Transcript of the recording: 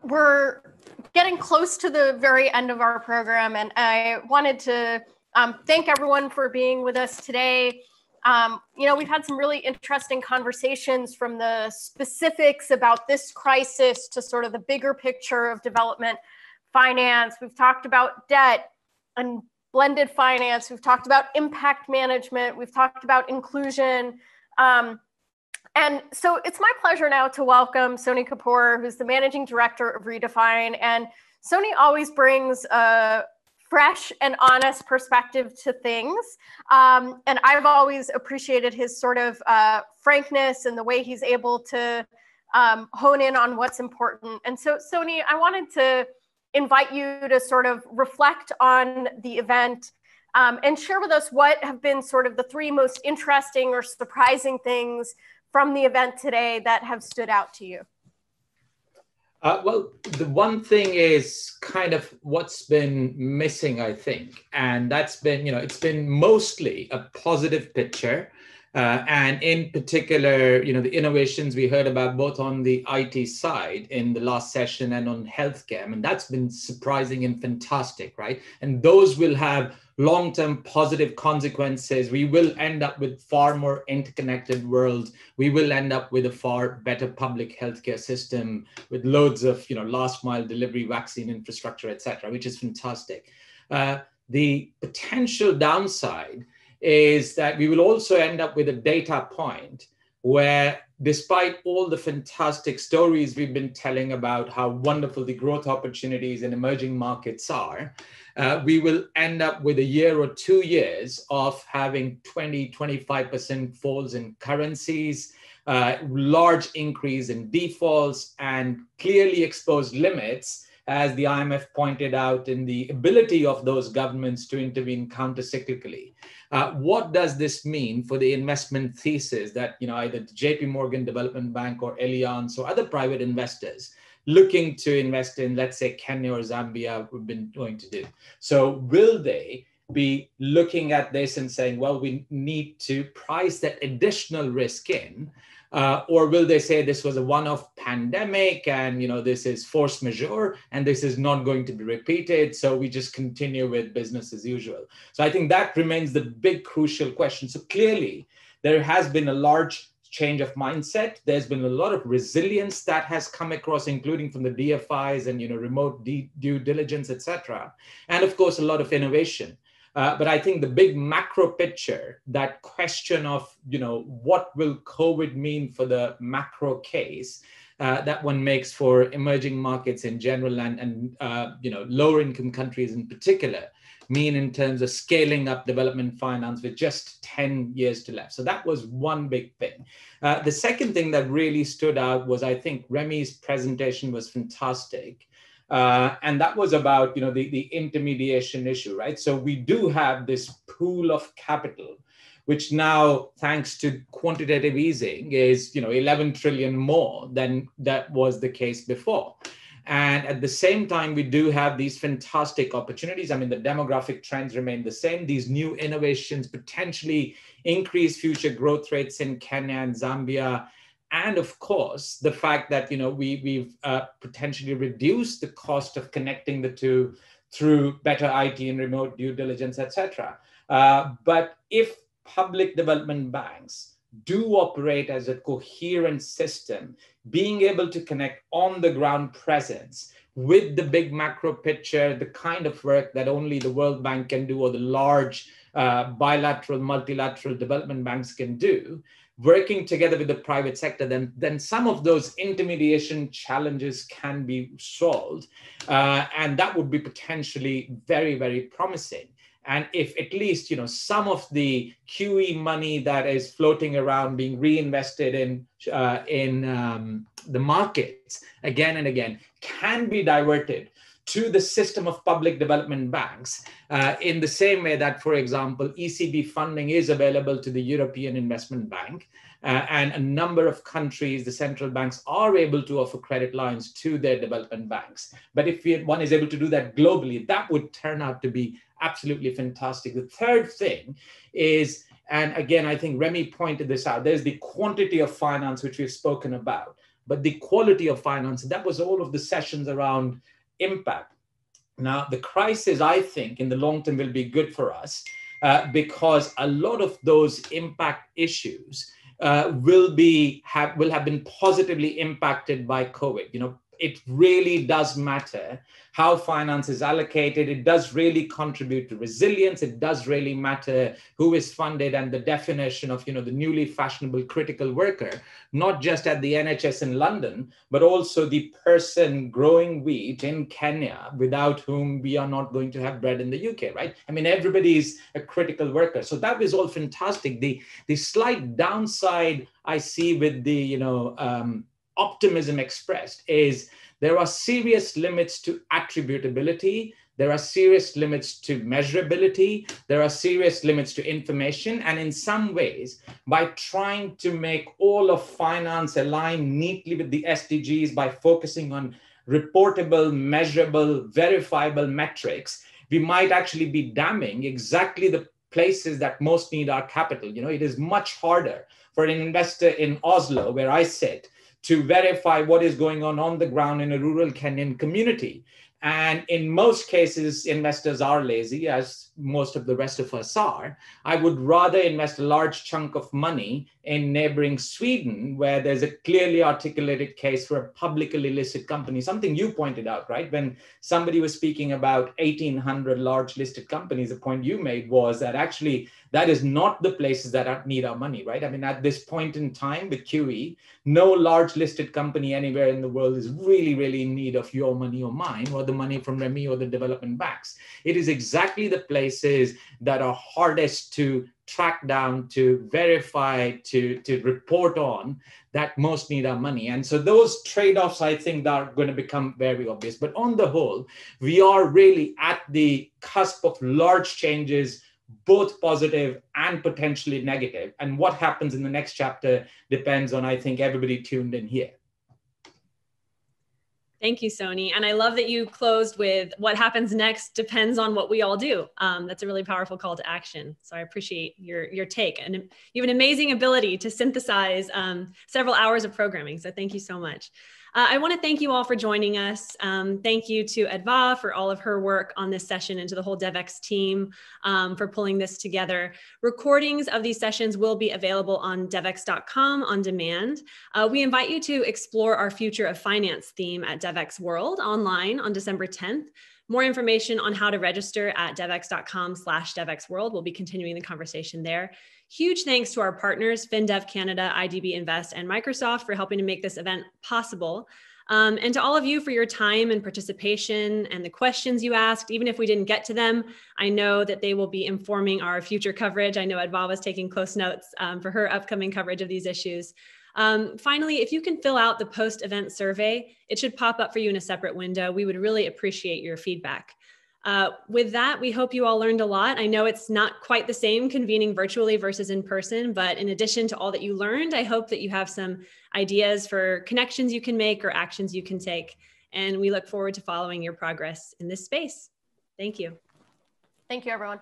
we're getting close to the very end of our program, and I wanted to thank everyone for being with us today. We've had some really interesting conversations from the specifics about this crisis to sort of the bigger picture of development finance. We've talked about debt and blended finance. We've talked about impact management. We've talked about inclusion. And so it's my pleasure now to welcome Sony Kapoor, who's the managing director of Redefine. And Sony always brings a fresh and honest perspective to things. And I've always appreciated his sort of frankness and the way he's able to hone in on what's important. And so, Sony, I wanted to invite you to sort of reflect on the event and share with us what have been sort of the three most interesting or surprising things from the event today that have stood out to you. Well, the one thing is kind of what's been missing, I think, and that's been, it's been mostly a positive picture. And in particular, the innovations we heard about both on the IT side in the last session and on healthcare. I mean, that's been surprising and fantastic, right? And those will have long-term positive consequences. We will end up with far more interconnected world. We will end up with a far better public healthcare system with loads of, last mile delivery, vaccine infrastructure, et cetera, which is fantastic. The potential downside is that we will also end up with a data point where, despite all the fantastic stories we've been telling about how wonderful the growth opportunities in emerging markets are, we will end up with a year or 2 years of having 20-25% falls in currencies, large increase in defaults, and clearly exposed limits, as the IMF pointed out, in the ability of those governments to intervene countercyclically. What does this mean for the investment thesis that either the JP Morgan Development Bank or Allianz or other private investors looking to invest in, let's say, Kenya or Zambia have been going to do? So will they be looking at this and saying, well, we need to price that additional risk in? Or will they say this was a one-off pandemic and this is force majeure and this is not going to be repeated, so we just continue with business as usual? So I think that remains the big crucial question. So clearly there has been a large change of mindset. There's been a lot of resilience that has come across, including from the DFIs and remote due diligence, et cetera. And of course, a lot of innovation. But I think the big macro picture, that question of, what will COVID mean for the macro case, that one makes for emerging markets in general and lower income countries in particular, mean in terms of scaling up development finance with just 10 years to left. So that was one big thing. The second thing that really stood out was, I think, Remy's presentation was fantastic. And that was about, the intermediation issue, right? So we do have this pool of capital, which now, thanks to quantitative easing, is, 11 trillion more than that was the case before. And at the same time, we do have these fantastic opportunities. I mean, the demographic trends remain the same. These new innovations potentially increase future growth rates in Kenya and Zambia. And of course, the fact that we've potentially reduced the cost of connecting the two through better IT and remote due diligence, et cetera. But if public development banks do operate as a coherent system, being able to connect on the ground presence with the big macro picture, the kind of work that only the World Bank can do or the large bilateral, multilateral development banks can do, working together with the private sector, then some of those intermediation challenges can be solved. And that would be potentially very, very promising. And if at least some of the QE money that is floating around being reinvested in the markets again and again can be diverted to the system of public development banks, in the same way that, for example, ECB funding is available to the European Investment Bank, and a number of countries, the central banks are able to offer credit lines to their development banks. But if one is able to do that globally, that would turn out to be absolutely fantastic. The third thing is, and again, I think Remy pointed this out, there's the quantity of finance which we've spoken about. but the quality of finance. That was all of the sessions around impact. Now, the crisis, I think, in the long term will be good for us because a lot of those impact issues will have been positively impacted by COVID. You know, it really does matter how finance is allocated. It does really contribute to resilience. It does really matter who is funded and the definition of, you know, the newly fashionable critical worker, not just at the NHS in London, but also the person growing wheat in Kenya, without whom we are not going to have bread in the UK, right? I mean, everybody is a critical worker. So that is all fantastic. The slight downside I see with the, you know, optimism expressed is there are serious limits to attributability. There are serious limits to measurability. There are serious limits to information. And in some ways, by trying to make all of finance align neatly with the SDGs by focusing on reportable, measurable, verifiable metrics, we might actually be damning exactly the places that most need our capital. You know, it is much harder for an investor in Oslo, where I sit, to verify what is going on the ground in a rural Kenyan community. And in most cases, investors are lazy, as most of the rest of us are. I would rather invest a large chunk of money in neighboring Sweden, where there's a clearly articulated case for a publicly listed company, something you pointed out, right? When somebody was speaking about 1,800 large listed companies, the point you made was that actually that is not the places that need our money, right? I mean, at this point in time with QE, no large listed company anywhere in the world is really, really in need of your money or mine, or the money from Remy or the development banks. It is exactly the places that are hardest to track down, to verify, to report on, that most need our money. And so those trade-offs, I think, are going to become very obvious. But on the whole, we are really at the cusp of large changes, both positive and potentially negative. And what happens in the next chapter depends on, I think, everybody tuned in here. Thank you, Sony. And I love that you closed with what happens next depends on what we all do. That's a really powerful call to action. So I appreciate your take. And you have an amazing ability to synthesize several hours of programming. So thank you so much. I want to thank you all for joining us. Thank you to Adva for all of her work on this session, and to the whole Devex team for pulling this together. Recordings of these sessions will be available on devex.com on demand. We invite you to explore our Future of Finance theme at Devex World online on December 10th. More information on how to register at devex.com/devexworld. We'll be continuing the conversation there. Huge thanks to our partners, FinDev Canada, IDB Invest, and Microsoft for helping to make this event possible. And to all of you for your time and participation and the questions you asked. Even if we didn't get to them, I know that they will be informing our future coverage. I know Adva was taking close notes for her upcoming coverage of these issues. Finally, if you can fill out the post-event survey, it should pop up for you in a separate window. We would really appreciate your feedback. With that, we hope you all learned a lot. I know it's not quite the same convening virtually versus in person, but in addition to all that you learned, I hope that you have some ideas for connections you can make or actions you can take. And we look forward to following your progress in this space. Thank you. Thank you, everyone.